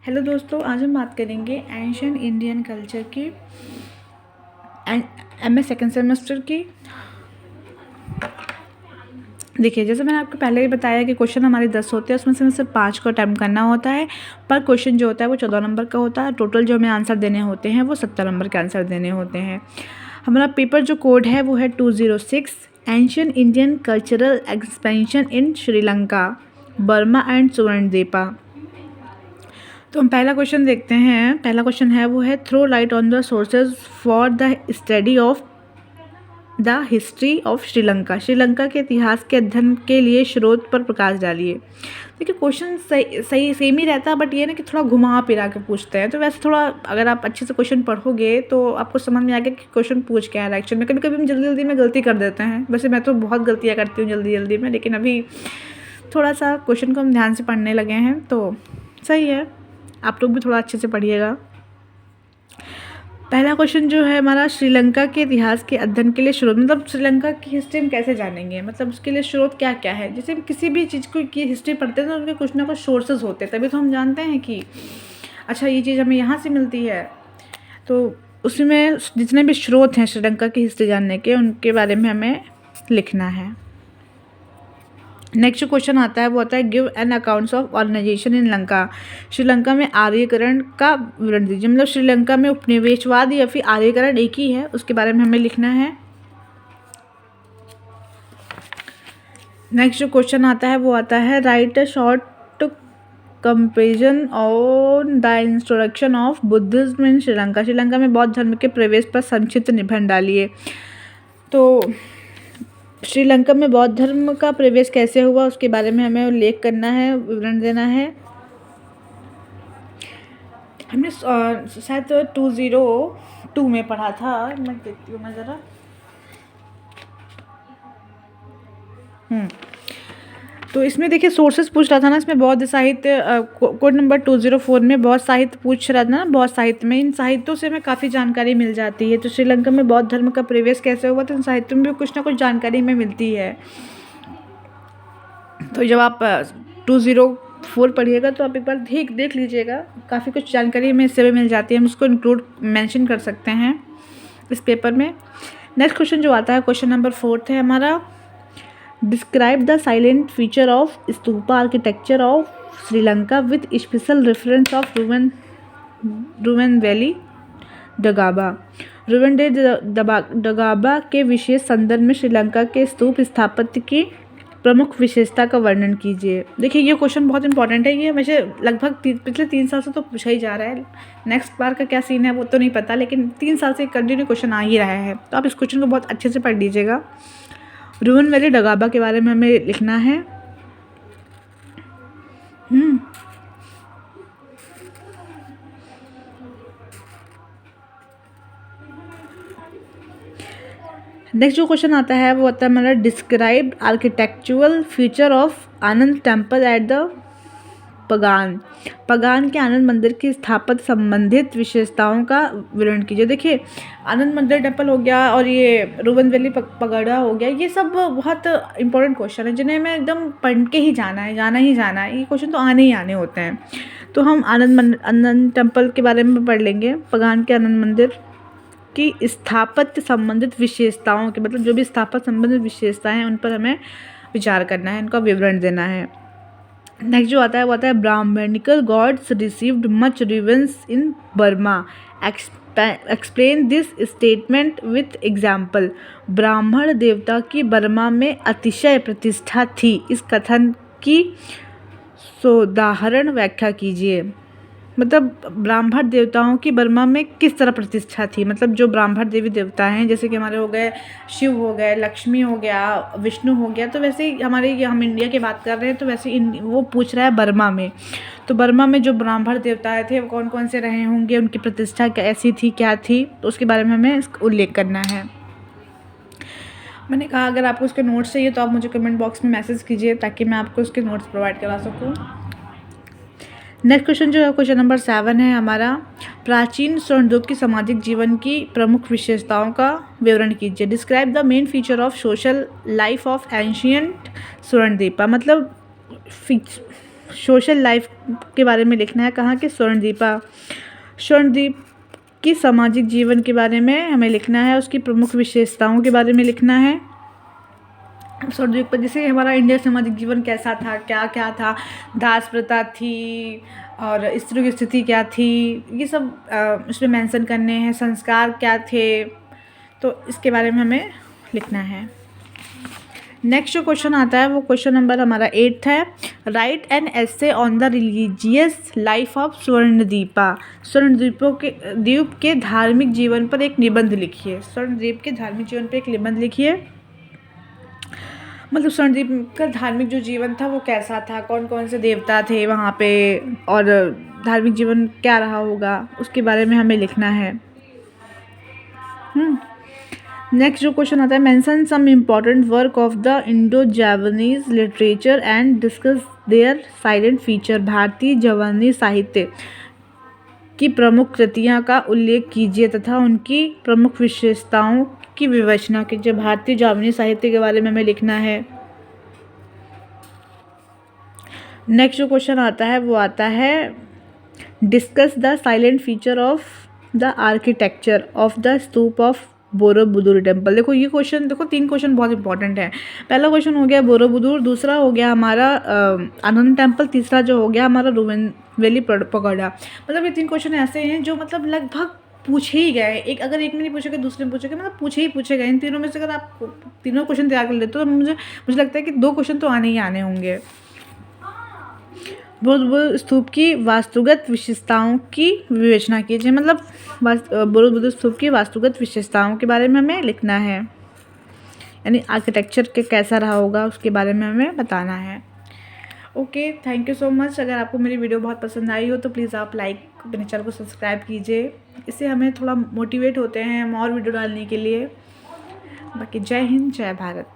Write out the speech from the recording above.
Hello दोस्तों, आज हम बात करेंगे एंशियंट इंडियन कल्चर की एमए सेकेंड सेमेस्टर की। देखिए, जैसे मैंने आपको पहले ही बताया कि क्वेश्चन हमारे 10 होते हैं, उसमें से हमें सिर्फ 5 को अटैम्प्ट करना होता है। पर क्वेश्चन जो होता है वो 14 नंबर का होता है। टोटल जो हमें आंसर देने होते हैं वो 70 नंबर के आंसर देने होते हैं। हमारा पेपर जो कोड है वो है 206, ancient Indian cultural expansion in Sri Lanka, Burma and Suvarnadvipa. तो हम पहला क्वेश्चन देखते हैं। पहला क्वेश्चन है वो है throw light on the sources for the study of the history of Sri Lanka. Sri Lanka के इतिहास के अध्ययन के लिए स्रोत पर प्रकाश डालिए। देखिए, क्वेश्चन सही सेम ही रहता है, बट ये ना कि थोड़ा घुमा फिरा के पूछते हैं। तो वैसे थोड़ा अगर आप अच्छे से क्वेश्चन पढ़ोगे तो आपको समझ में आएगा कि क्वेश्चन पूछ क्या है एक्चुअल में। कभी कभी हम जल्दी जल्दी में गलती कर देते हैं। वैसे मैं तो बहुत गलतियाँ करती हूँ जल्दी जल्दी में, लेकिन अभी थोड़ा सा क्वेश्चन को हम ध्यान से पढ़ने लगे हैं तो सही है। आप लोग भी थोड़ा अच्छे से पढ़िएगा। पहला क्वेश्चन जो है हमारा, श्रीलंका के इतिहास के अध्ययन के लिए स्रोत, मतलब श्रीलंका की हिस्ट्री हम कैसे जानेंगे, मतलब उसके लिए स्रोत क्या क्या है। जैसे हम किसी भी चीज़ को की हिस्ट्री पढ़ते हैं तो उनके कुछ ना कुछ सोर्सेज होते हैं, तभी तो हम जानते हैं कि अच्छा ये चीज़ हमें यहाँ से मिलती है। तो उसमें जितने भी स्रोत हैं श्रीलंका की हिस्ट्री जानने के, उनके बारे में हमें लिखना है। नेक्स्ट जो क्वेश्चन आता है वो आता है give an accounts of organisation in Lanka. Sri Lanka में आर्यकरण का विवरण दीजिए। मतलब श्रीलंका में उपनिवेशवाद या फिर आर्यकरण एक ही है, उसके बारे में हमें लिखना है। नेक्स्ट जो क्वेश्चन आता है वो आता है right a short comparison on the introduction of Buddhism इन श्रीलंका। श्रीलंका में बौद्ध धर्म के प्रवेश पर संक्षिप्त निबंध डालिए। तो श्रीलंका में बौद्ध धर्म का प्रवेश कैसे हुआ उसके बारे में हमें उल्लेख करना है, विवरण देना है। हमने शायद 202 में पढ़ा था, मैं देखती हूँ मैं ज़रा। तो इसमें देखिए सोर्सेज पूछ रहा था ना, इसमें बौद्ध साहित्य कोड नंबर 204 में बौद्ध साहित्य पूछ रहा था ना। बौद्ध साहित्य में, इन साहित्यों से हमें काफ़ी जानकारी मिल जाती है। तो श्रीलंका में बौद्ध धर्म का प्रवेश कैसे हुआ, तो इन साहित्यों में भी कुछ ना कुछ जानकारी में मिलती है। तो जब आप 204 पढ़िएगा तो आप एक बार देख लीजिएगा, काफ़ी कुछ जानकारी हमें इससे भी मिल जाती है। हम उसको इंक्लूड मेंशन कर सकते हैं इस पेपर में। नेक्स्ट क्वेश्चन जो आता है क्वेश्चन नंबर 4 है हमारा, describe the salient feature of stupa architecture of Sri Lanka with special reference of Ruwanweli dagaba. Ruwanweli dagaba के विशेष संदर्भ में श्रीलंका के स्तूप स्थापत्य की प्रमुख विशेषता का वर्णन कीजिए। देखिए, ये क्वेश्चन बहुत इंपॉर्टेंट है। ये हमेशा लगभग पिछले 3 साल से तो पूछा ही जा रहा है। नेक्स्ट बार का क्या सीन है वो तो नहीं पता, लेकिन 3 साल से कंटिन्यू क्वेश्चन आ ही रहा है। तो आप इस क्वेश्चन को बहुत अच्छे से पढ़ लीजिएगा। रुवेन वैली डगाबा के बारे में हमें लिखना है। नेक्स्ट जो क्वेश्चन आता है वो आता है हमारा, describe architectural feature of Ananda temple at the Pagan के आनंद मंदिर की स्थापत्य संबंधित विशेषताओं का विवरण कीजिए। देखिए, आनंद मंदिर टेम्पल हो गया और ये रुवेन वैली पगोड़ा हो गया, ये सब बहुत इंपॉर्टेंट क्वेश्चन है जिन्हें हमें एकदम पढ़ के ही जाना है, जाना ही जाना है। ये क्वेश्चन तो आने ही आने होते हैं। तो हम आनंद टेम्पल के बारे में पढ़ लेंगे। पगान के आनंद मंदिर की स्थापत्य संबंधित विशेषताओं के, मतलब जो भी स्थापत्य संबंधित विशेषताएं हैं उन पर हमें विचार करना है, उनका विवरण देना है। नेक्स्ट जो आता है वो आता है, Brahmanical gods received much reverence in Burma, explain this statement with example. ब्राह्मण देवता की बर्मा में अतिशय प्रतिष्ठा थी, इस कथन की सोदाहरण व्याख्या कीजिए। मतलब ब्राह्मण देवताओं की बर्मा में किस तरह प्रतिष्ठा थी, मतलब जो ब्राह्मण देवी देवता हैं, जैसे कि हमारे हो गए शिव हो गए, लक्ष्मी हो गया, विष्णु हो गया, तो वैसे ही हमारे हम इंडिया की बात कर रहे हैं तो वैसे वो पूछ रहा है बर्मा में। तो बर्मा में जो ब्राह्मण देवता थे वो कौन कौन से रहे होंगे, उनकी प्रतिष्ठा कैसी थी, क्या थी, तो उसके बारे में हमें उल्लेख करना है। मैंने कहा अगर आपको उसके नोट्स चाहिए तो आप मुझे कमेंट बॉक्स में मैसेज कीजिए ताकि मैं आपको उसके नोट्स प्रोवाइड करा सकूँ। नेक्स्ट क्वेश्चन जो है क्वेश्चन नंबर 7 है हमारा, प्राचीन स्वर्णद्वीप की सामाजिक जीवन की प्रमुख विशेषताओं का विवरण कीजिए। Describe the main feature of social life of ancient Swarnadvipa. मतलब सोशल लाइफ के बारे में लिखना है। कहाँ के? स्वर्णद्वीप की सामाजिक जीवन के बारे में हमें लिखना है, उसकी प्रमुख विशेषताओं के बारे में लिखना है। स्वर्णद्वीप पर जैसे हमारा इंडिया सामाजिक जीवन कैसा था, क्या क्या था, दास प्रथा थी और स्त्रियों की स्थिति क्या थी, ये सब उसमें मेंशन करने हैं। संस्कार क्या थे, तो इसके बारे में हमें लिखना है। नेक्स्ट जो क्वेश्चन आता है वो क्वेश्चन नंबर हमारा 8 है। Write an essay on the religious life of Swarnadvipa. द्वीप के धार्मिक जीवन पर एक निबंध लिखिए। स्वर्णद्वीप के धार्मिक जीवन पर एक निबंध लिखिए। मतलब स्वर्णद्वीप का धार्मिक जो जीवन था वो कैसा था, कौन कौन से देवता थे वहाँ पे और धार्मिक जीवन क्या रहा होगा, उसके बारे में हमें लिखना है। नेक्स्ट जो क्वेश्चन आता है, mention some important work of the Indo Javanese literature and discuss their salient feature. भारतीय जावानी साहित्य की प्रमुख कृतियाँ का उल्लेख कीजिए तथा उनकी प्रमुख विशेषताओं की विवेचना कीजिए। भारतीय जावानी साहित्य के बारे में हमें लिखना है। नेक्स्ट जो क्वेश्चन आता है वो आता है, discuss the salient feature of the architecture of the stupa of Borobudur temple. देखो ये क्वेश्चन, देखो 3 क्वेश्चन बहुत इंपॉर्टेंट है। पहला क्वेश्चन हो गया बोरोबुदुर, दूसरा हो गया हमारा आनंद टेम्पल, तीसरा जो हो गया हमारा रोमन वैली पगोडा। मतलब ये 3 क्वेश्चन ऐसे हैं जो मतलब लगभग पूछे ही गए। अगर एक में नहीं पूछेगा दूसरे में पूछेगा, मतलब पूछे ही पूछे गए। इन तीनों में से अगर आप तीनों क्वेश्चन तैयार कर लेते हो तो मुझे लगता है कि 2 क्वेश्चन तो आने ही आने होंगे। बोरोबुदुर स्तूप की वास्तुगत विशेषताओं की विवेचना कीजिए। मतलब बोरोबुदुर स्तूप की वास्तुगत विशेषताओं के बारे में हमें लिखना है, यानी आर्किटेक्चर के कैसा रहा होगा उसके बारे में हमें बताना है। Okay, thank you so much. अगर आपको मेरी वीडियो बहुत पसंद आई हो तो प्लीज़ आप लाइक, अपने चैनल को सब्सक्राइब कीजिए। इससे हमें थोड़ा मोटिवेट होते हैं हम और वीडियो डालने के लिए। बाकी जय हिंद, जय भारत।